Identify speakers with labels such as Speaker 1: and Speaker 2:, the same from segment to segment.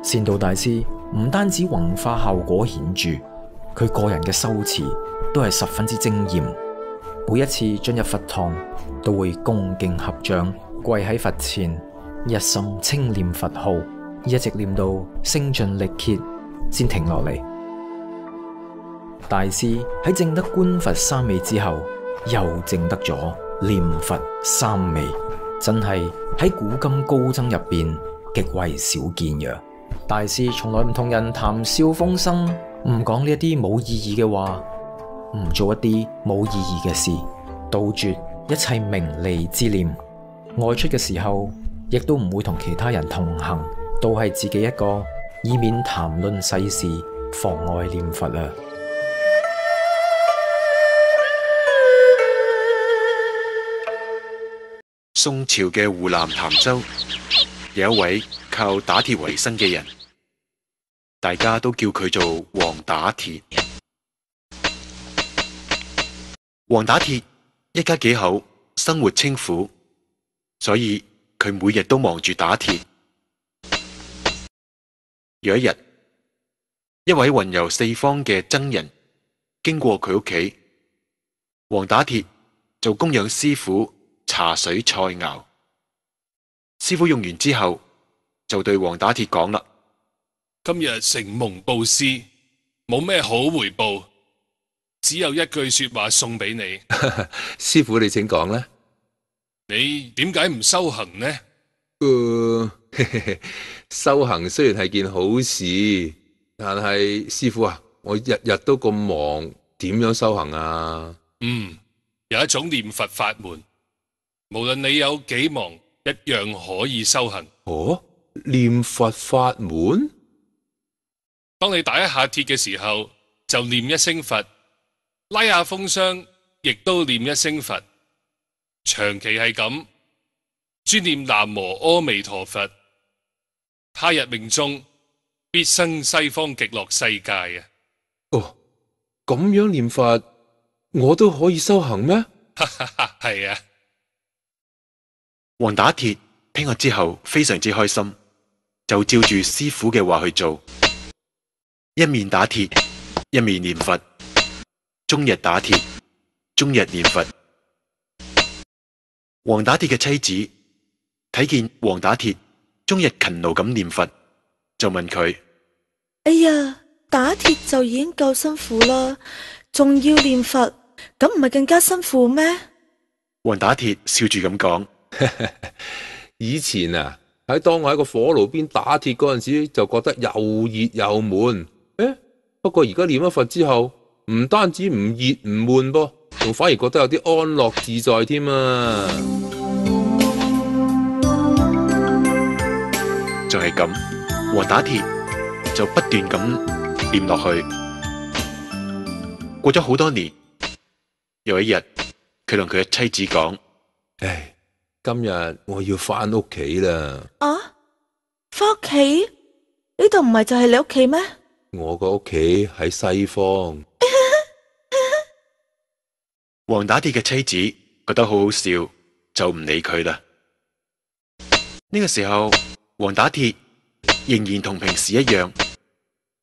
Speaker 1: 善導大師唔單止弘化效果顯著，佢個人嘅修持都係十分之精嚴。每一次進入佛堂，都會恭敬合掌，跪喺佛前，一心清念佛號，一直念到精盡力竭，先停落嚟。大師喺證得觀佛三昧之後，又證得咗念佛三昧，真係喺古今高僧入邊極為少見嘅。大師從來唔同人談笑風生，唔講呢一啲冇意義嘅話，唔做一啲冇意義嘅事，杜絕一切名利之念。外出嘅時候，亦都唔會同其他人同行，都係自己一個，以免談論世事，妨礙念佛啊。
Speaker 2: 宋朝嘅湖南潭州有一位靠打鐵為生嘅人，大家都叫佢做黃打鐵。黃打鐵一家幾口，生活清苦，所以佢每日都忙住打鐵。有一日，一位雲遊四方嘅僧人經過佢屋企，黃打鐵就供養師傅茶水菜肴。師傅用完之後，就對黃打鐵講啦：
Speaker 3: 今日承蒙布施，冇咩好回報，只有一句說話送俾你。
Speaker 4: 師傅，你請講啦。
Speaker 3: 你點解唔修行呢？
Speaker 4: 修行雖然係件好事，但係師傅啊，我日日都咁忙，點樣修行啊？
Speaker 3: 有一種念佛法門，無論你有幾忙，一樣可以修行。
Speaker 4: 哦，念佛法門？
Speaker 3: 當你打一下鐵嘅時候，就念一聲佛；拉下風箱，亦都念一聲佛。長期係咁，專念南無阿彌陀佛，他日命中必生西方極樂世界啊！
Speaker 4: 哦，咁樣念佛，我都可以修行咩？
Speaker 3: 係啊！
Speaker 2: 黃打鐵聽咗之後非常之開心，就照住師傅嘅話去做，一面打鐵，一面念佛，終日打鐵，終日念佛。黃打鐵嘅妻子睇見黃打鐵終日勤勞咁念佛，就問佢：
Speaker 5: 哎呀，打鐵就已經夠辛苦啦，仲要念佛，咁唔係更加辛苦咩？
Speaker 2: 黃打鐵笑住咁講：
Speaker 4: 以前啊，喺當我喺個火爐邊打鐵嗰陣時，就覺得又熱又悶。不過而家念咗佛之後，唔單止唔熱唔悶噃，仲反而覺得有啲安樂自在添啊！
Speaker 2: 就係咁，黃打鐵就不斷咁念落去。過咗好多年，有一日，佢同佢嘅妻子講：
Speaker 4: 唉，今日我要翻屋企啦！
Speaker 5: 啊，翻屋企？呢度唔係就係你屋企咩？
Speaker 4: 我個屋企喺西方。
Speaker 2: 黃打鐵嘅妻子覺得好好笑，就唔理佢啦。呢個時候，黃打鐵仍然同平時一樣，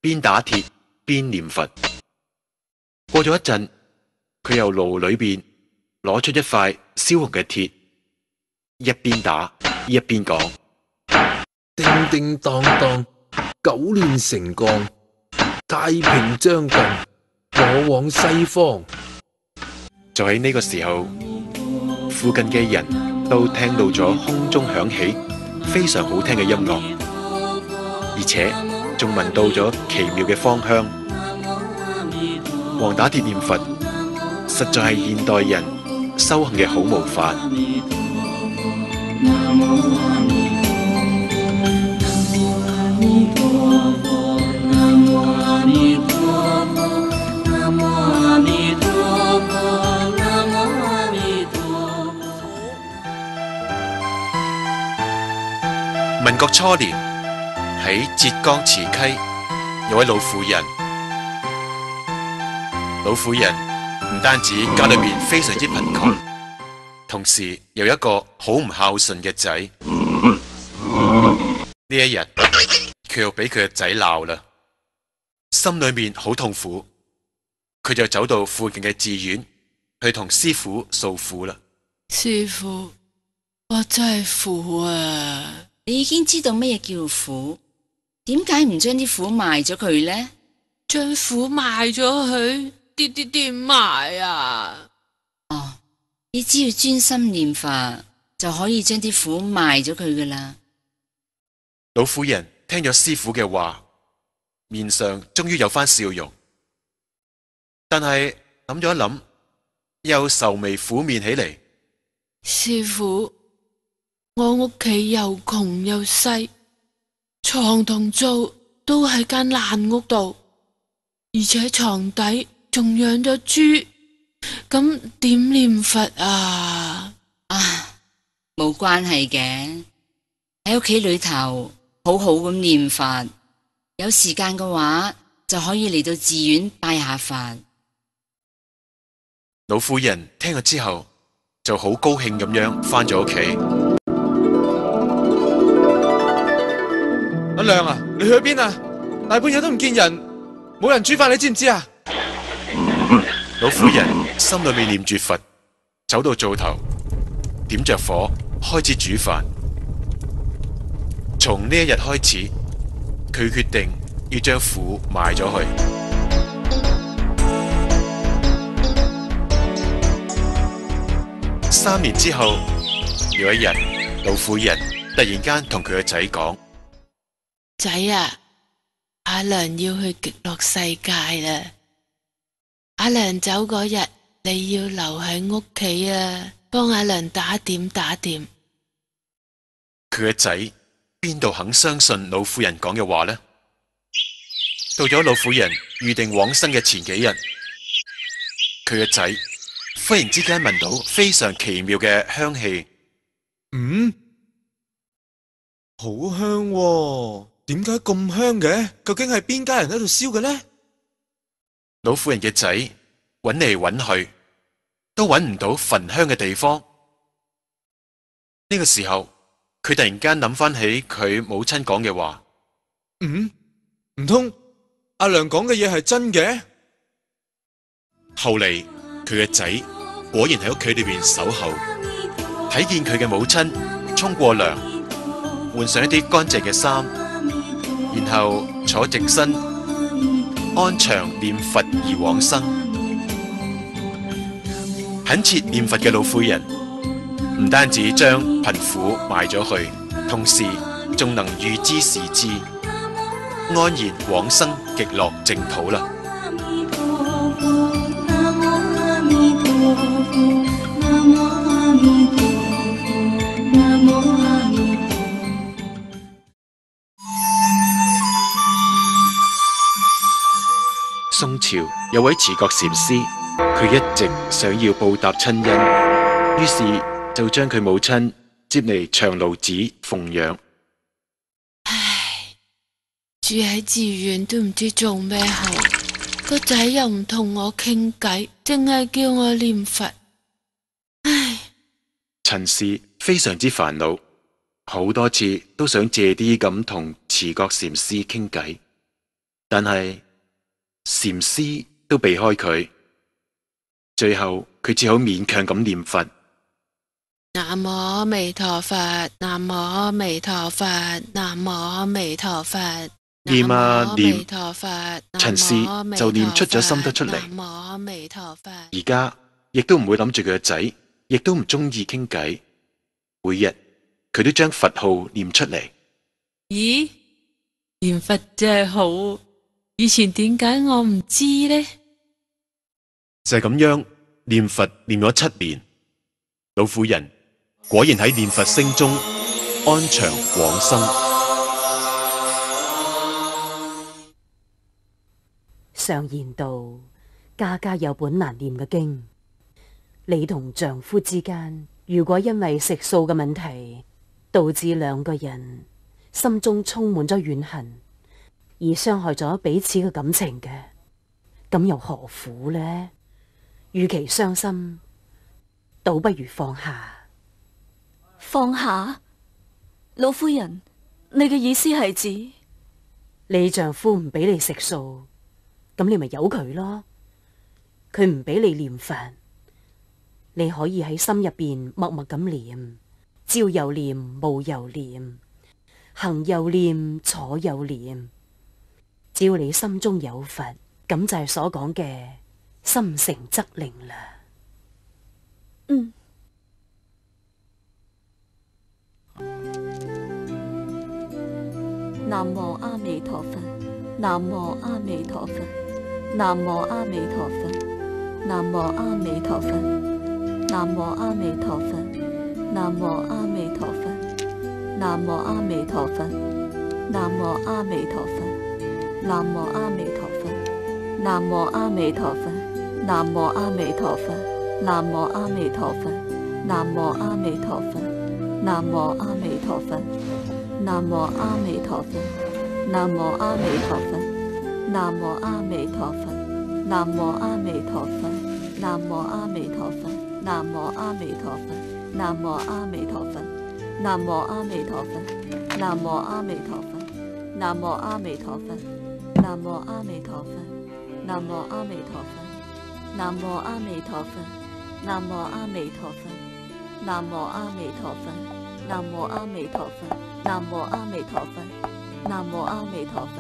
Speaker 2: 邊打鐵邊念佛。過咗一陣，佢由爐裏邊攞出一塊燒紅嘅鐵，一邊打一邊講：
Speaker 4: 叮叮當當，九煉成鋼，太平將近，我往西方。
Speaker 2: 就喺呢個時候，附近嘅人都聽到咗空中響起非常好聽嘅音樂，而且仲聞到咗奇妙嘅芳香。黃打鐵念佛實在係現代人修行嘅好模範。民國初年，喺浙江慈溪有位老婦人。老婦人唔單止家裏面非常之貧窮，同時有一個好唔孝順嘅仔。呢一日，佢佢又俾佢嘅仔鬧啦，心裏面好痛苦，佢就走到附近嘅寺院去同師傅訴苦啦。
Speaker 6: 師傅，我真係苦啊！
Speaker 7: 你已經知道乜嘢叫苦，點解唔將啲苦賣咗佢呢？
Speaker 6: 將苦賣咗佢，點賣啊？
Speaker 7: 哦，你只要專心念佛，就可以將啲苦賣咗佢噶啦。
Speaker 2: 老婦人聽咗師傅嘅話，面上終於有返笑容，但係諗咗一諗，又愁眉苦面起嚟。
Speaker 6: 師傅，我屋企又窮又細，床同灶都喺間爛屋度，而且床底仲養咗豬，咁點念佛啊？
Speaker 7: 冇關係嘅，喺屋企裏頭好好咁念佛，有時間嘅話就可以嚟到寺院拜下佛。
Speaker 2: 老婦人聽咗之後就好高興咁樣返咗屋企。
Speaker 8: 阿亮啊，你去咗邊啊？大半日都唔見人，冇人煮飯，你知唔知啊？
Speaker 2: 老婦人心裏面念住佛，走到灶頭，點着火開始煮飯。從呢一日開始，佢決定要將苦賣咗去。3年之後，有一日，老婦人突然間同佢個仔講：
Speaker 6: 仔啊，阿娘要去極樂世界啦！阿娘走嗰日，你要留喺屋企啊，幫阿娘打點打點。
Speaker 2: 佢個仔邊度肯相信老婦人講嘅話呢？到咗老婦人預定往生嘅前幾日，佢個仔忽然之間聞到非常奇妙嘅香氣。
Speaker 8: 好香喎，點解咁香嘅？究竟係邊家人喺度燒嘅呢？
Speaker 2: 老婦人嘅仔揾嚟揾去，都揾唔到焚香嘅地方。呢個時候，佢突然間諗翻起佢母親講嘅話。
Speaker 8: 唔通阿娘講嘅嘢係真嘅？
Speaker 2: 後嚟佢嘅仔果然喺屋企裏邊守候，睇見佢嘅母親沖過涼，換上一啲乾淨嘅衫，然後坐直身安詳念佛而往生。懇切念佛嘅老婦人唔單止將貧苦賣咗去，同時仲能預知時至，安然往生極樂淨土啦。宋朝有位持覺禪師，佢一直想要報答親恩，於是就將佢母親接嚟長蘆寺奉養。
Speaker 6: 唉，住喺寺院都唔知做咩好，個仔又唔同我傾偈，淨係叫我念佛。唉，
Speaker 2: 陳氏非常之煩惱，好多次都想借啲咁同持覺禪師傾偈，但係禪師都避開佢，最後佢只好勉強咁念佛。
Speaker 6: 南無阿彌陀佛，南無阿彌陀佛，南無阿彌陀佛。
Speaker 2: 念啊念，陳氏
Speaker 6: 南無
Speaker 2: 就念出咗心得出嚟。
Speaker 6: 南無阿彌陀佛。
Speaker 2: 而家亦都唔會諗住佢個仔，亦都唔中意傾偈。每日佢都將佛號念出嚟。
Speaker 6: 咦，念佛真係好，以前點解我唔知呢？
Speaker 2: 就係咁樣念佛念咗7年，老婦人果然喺念佛聲中安詳往生。
Speaker 9: 常言道，家家有本難念嘅經。你同丈夫之間，如果因為食素嘅問題，導致兩個人心中充滿咗怨恨，而傷害咗彼此嘅感情嘅，咁又何苦呢？與其傷心，倒不如放下。
Speaker 5: 放下？老夫人，你嘅意思係指？
Speaker 9: 你丈夫唔俾你食素，咁你咪由佢咯。佢唔俾你念佛，你可以喺心入邊默默咁念，朝又念，暮又念，行又念，坐又念。只要你心中有佛，咁就係所講嘅心誠則靈啦。
Speaker 5: 嗯。南無阿彌陀佛，南無阿彌陀佛，南無阿彌陀佛，南無阿彌陀佛，南無阿彌陀佛，南無阿彌陀佛，南無阿彌陀佛，南無阿彌陀佛，南無阿彌陀佛，南無阿彌陀佛，南無阿彌陀佛，南無阿彌陀佛，南無阿彌陀佛，南無阿彌陀佛。南無阿彌陀佛，南無阿彌陀佛，南無阿彌陀佛，南無阿彌陀佛，南無阿彌陀佛，南無阿彌陀佛，南無阿彌陀佛，南無阿彌陀佛，南無阿彌陀佛，南無阿彌陀佛，南無阿彌陀佛，南無阿彌陀佛，南無阿彌陀佛，南無阿彌陀佛，南無阿彌陀佛，南無阿彌陀佛。南無阿彌陀佛，南無阿彌陀佛，南無阿彌陀佛，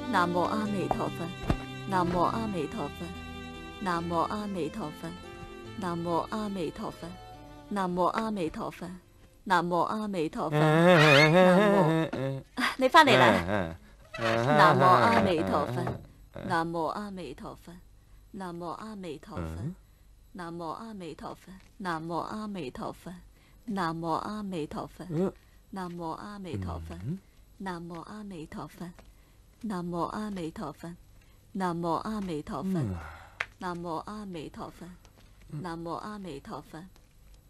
Speaker 5: 南無阿彌陀佛，南無阿彌陀佛，南無阿彌陀佛，南無阿彌陀佛，南無阿彌陀佛，你翻嚟啦！南無阿彌陀佛，南無阿彌陀佛，南無阿彌陀佛，南無阿彌陀佛，南無阿彌陀佛，南無阿彌陀佛。南無阿彌陀佛，南無阿彌陀佛，南無阿彌陀佛，南無阿彌陀佛，南無阿彌陀佛，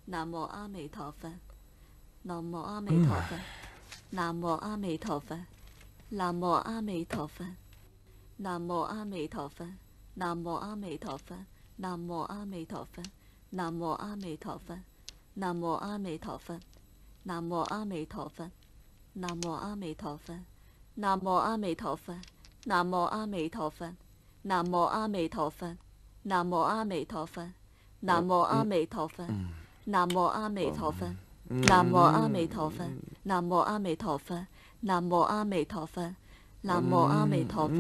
Speaker 5: 南無阿彌陀佛，南無阿彌陀佛，南無阿彌陀佛，南無阿彌陀佛，南無阿彌陀佛，南無阿彌陀佛，南無阿彌陀佛，南無阿彌陀佛，南無阿彌陀佛，南無阿彌陀佛。南無阿彌陀佛，南無阿彌陀佛，南無阿彌陀佛，南無阿彌陀佛，南無阿彌陀佛，南無阿彌陀佛，南無阿彌陀佛，南無阿彌陀佛，南無阿彌陀佛，南無阿彌陀佛，南無阿彌陀佛，南無阿彌陀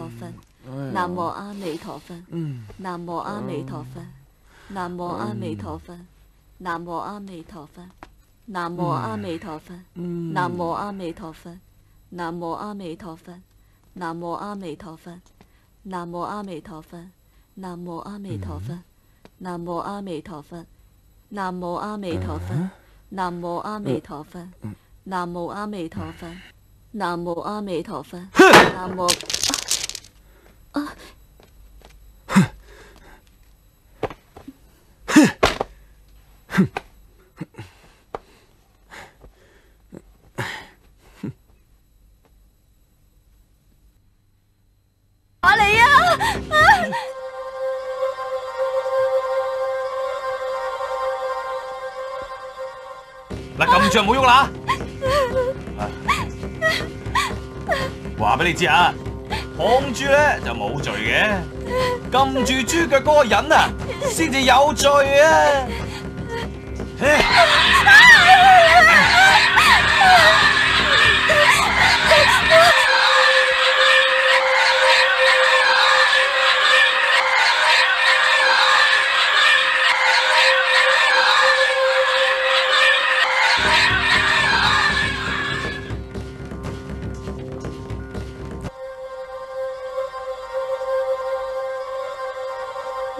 Speaker 5: 佛，南無阿彌陀佛，南無阿彌陀佛，南無阿彌陀佛，南無阿彌陀佛。南無阿彌陀佛，南無阿彌陀佛，南無阿彌陀佛，南無阿彌陀佛，南無阿彌陀佛，南無阿彌陀佛，南無阿彌陀佛，南無阿彌陀佛，南無阿彌陀佛，南無阿彌陀佛，南無阿彌陀佛，南無阿彌陀佛，南無我嚟啊！
Speaker 10: 嗱，撳住唔好喐啦！話俾你知啊，放豬咧就冇罪嘅，撳住豬腳嗰個人啊，先至有罪啊！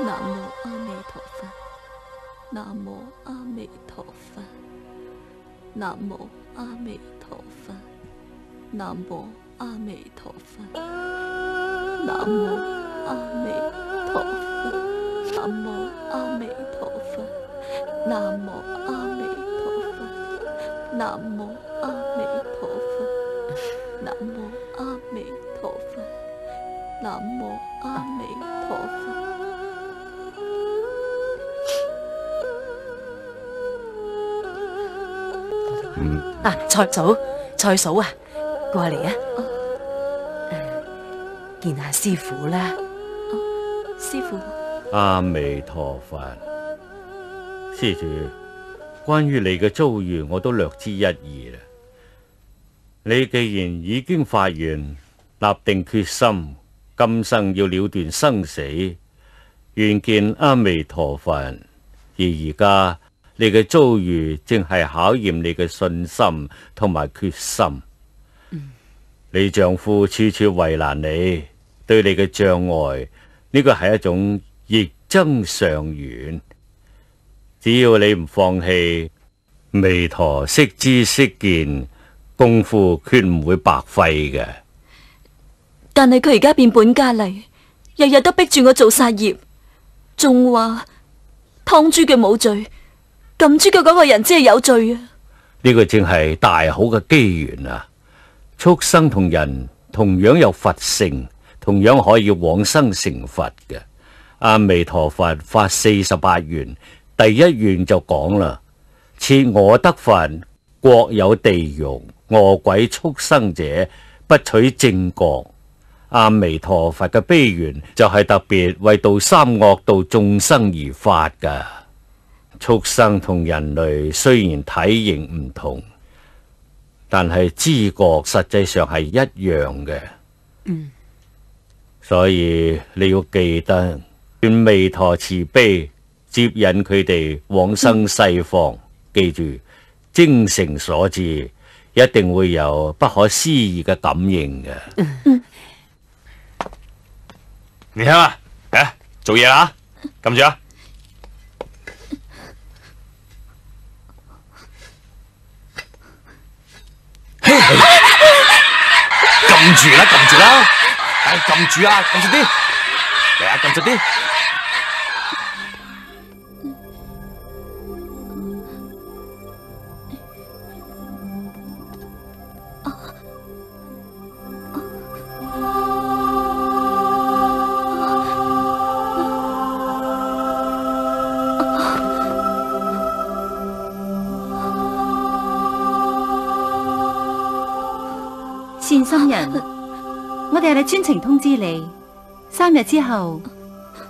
Speaker 5: 南無阿彌陀佛，南無阿彌陀佛，南無阿彌陀佛，南無阿彌陀佛，南無阿彌陀佛，南無阿彌陀佛，南無阿彌陀佛，南無阿彌陀佛，南無阿彌陀佛，南無阿彌陀佛。
Speaker 9: 啊，菜嫂啊，過嚟啊！見下師父啦。
Speaker 5: 師父，
Speaker 11: 阿彌陀佛，施主，關於你嘅遭遇，我都略知一二啦。你既然已經發願，立定決心，今生要了斷生死，願見阿彌陀佛。而而家你嘅遭遇正係考驗你嘅信心同埋決心。你丈夫處處為難你，對你嘅障礙，呢個係一種逆增上緣。只要你唔放棄，彌陀悉知悉見，功夫決唔會白費嘅。
Speaker 5: 但係佢而家變本加厲，日日都逼住我做殺業，仲話劏豬嘅冇罪，撳豬嘅嗰個人只係有罪啊！
Speaker 11: 呢個正係大好嘅機緣啊！畜生同人同樣有佛性，同樣可以往生成佛嘅。阿彌陀佛發48願，第一願就講啦：設我得佛，國有地獄，餓鬼畜生者，不取正覺。阿彌陀佛嘅悲願就係特別為度三惡道眾生而發噶。畜生同人類雖然體型唔同，但係知覺實際上係一樣嘅。所以你要記得，願彌陀慈悲接引佢哋往生西方。記住，精誠所至，一定會有不可思議嘅感應嘅。
Speaker 10: 你聽啊，做嘢啦，撳住啊！撳住啦，撳住啦，撳住啊，撳住啲，嚟啊，撳住啲。
Speaker 12: 善心人，我哋係專程通知你，3日之後，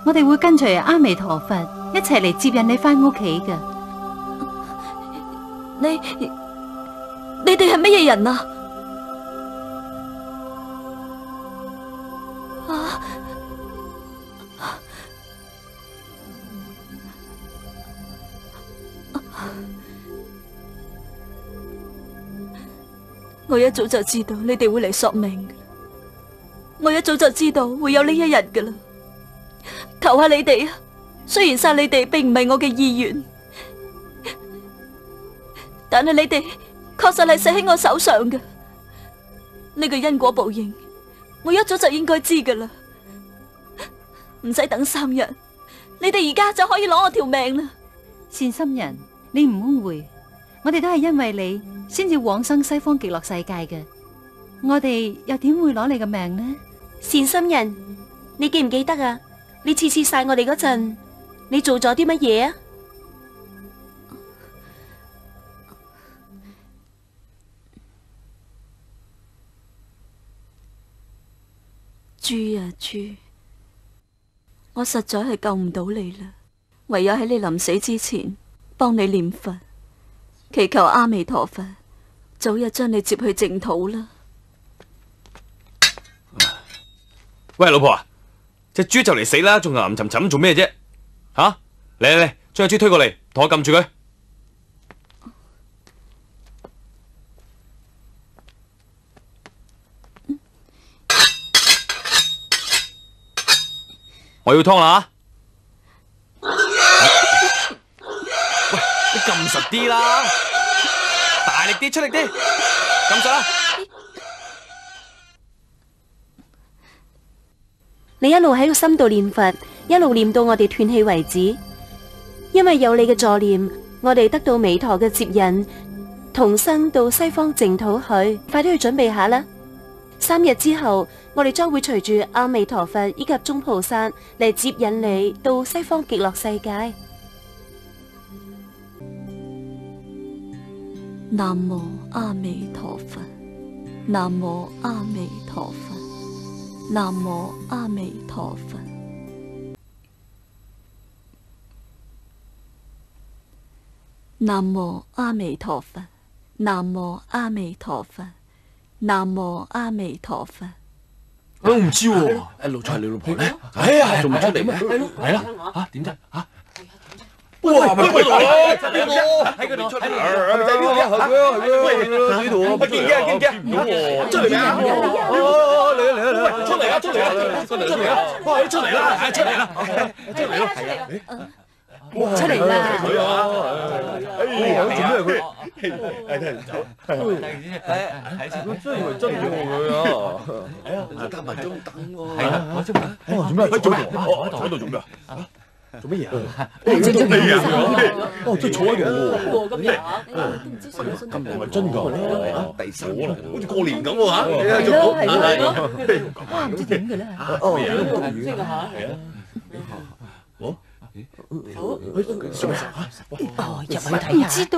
Speaker 12: 我哋會跟隨阿彌陀佛一齊嚟接引你返屋企嘅。
Speaker 5: 你哋係乜嘢人啊？我一早就知道你哋會嚟索命嘅，我一早就知道會有呢一日㗎啦。求下你哋啊，雖然殺你哋並唔係我嘅意願，但係你哋確實係死喺我手上嘅。呢個因果報應，我一早就應該知㗎啦，唔使等3日，你哋而家就可以攞我條命啦。
Speaker 12: 善心人，你唔誤會，我哋都係因為你先至往生西方極樂世界嘅，我哋又點會攞你嘅命呢？
Speaker 13: 善心人，你記唔記得啊？你次次殺我哋嗰陣，你做咗啲乜嘢啊？
Speaker 5: 豬啊豬，我實在係救唔到你啦，唯有喺你臨死之前幫你念佛，祈求阿彌陀佛早日將你接去淨土啦。
Speaker 10: 喂，老婆啊，隻豬就嚟死啦，仲吟沉沉做咩啫？吓，嚟，將隻豬推過嚟，同我撳住佢。我要劏啦！喂，你撳實啲啦，大力啲，出力啲，撳實啦！
Speaker 13: 你一路喺個心度念佛，一路念到我哋斷氣為止。因為有你嘅助念，我哋得到彌陀嘅接引，同生到西方淨土去。快啲去準備下啦！3日之後，我哋將會隨住阿彌陀佛以及眾菩薩嚟接引你到西方極樂世界。
Speaker 5: 南無阿彌陀佛，南無阿彌陀佛，南無阿彌陀佛。南無阿彌陀佛，南無阿彌陀佛，南無阿彌陀佛。
Speaker 14: 我唔知喎，老蔡係你老婆咧？哎呀，仲唔出嚟咩？係啦，嚇點啫？嚇！哇！咪喺度咯，喺嗰度出嚟，係咪就係呢度啊？係喎，呢度啊！見唔見啊？見唔見啊？出嚟啊！哦，嚟啊嚟啊！出嚟啊！出嚟啊！出嚟啊！哇！出嚟啦！出嚟啦！出嚟啦！係啊！哇！出嚟啦！佢啊！哎呀！做咩佢？係聽唔走？睇先，佢真係真嘅佢啊！係啊，加埋張凳喎。係啊，我做咩？做咩？坐喺度做咩啊？做乜嘢啊？做咩啊？哦，真係坐喺度喎。咁樣都唔知信唔信？今日係咪真㗎？第三可能好似過年咁喎嚇。係咯係咯。哇！唔知點嘅咧嚇。哦，唔知㗎嚇。係啊。哦。
Speaker 9: 哦，入去睇下。唔知道。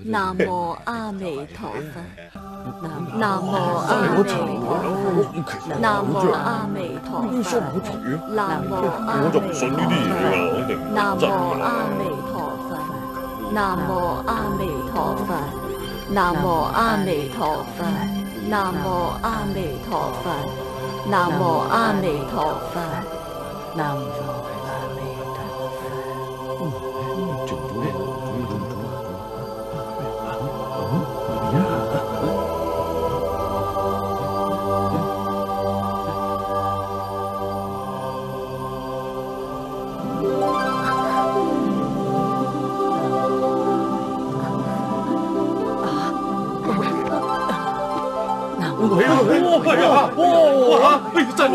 Speaker 5: 南無阿彌陀佛，南無阿彌陀佛，南無阿彌陀佛，南無阿彌陀佛，南無阿彌陀佛，南無阿彌陀佛，南無阿彌陀佛，南無阿彌陀佛，南無阿彌陀佛，南無。
Speaker 14: 真係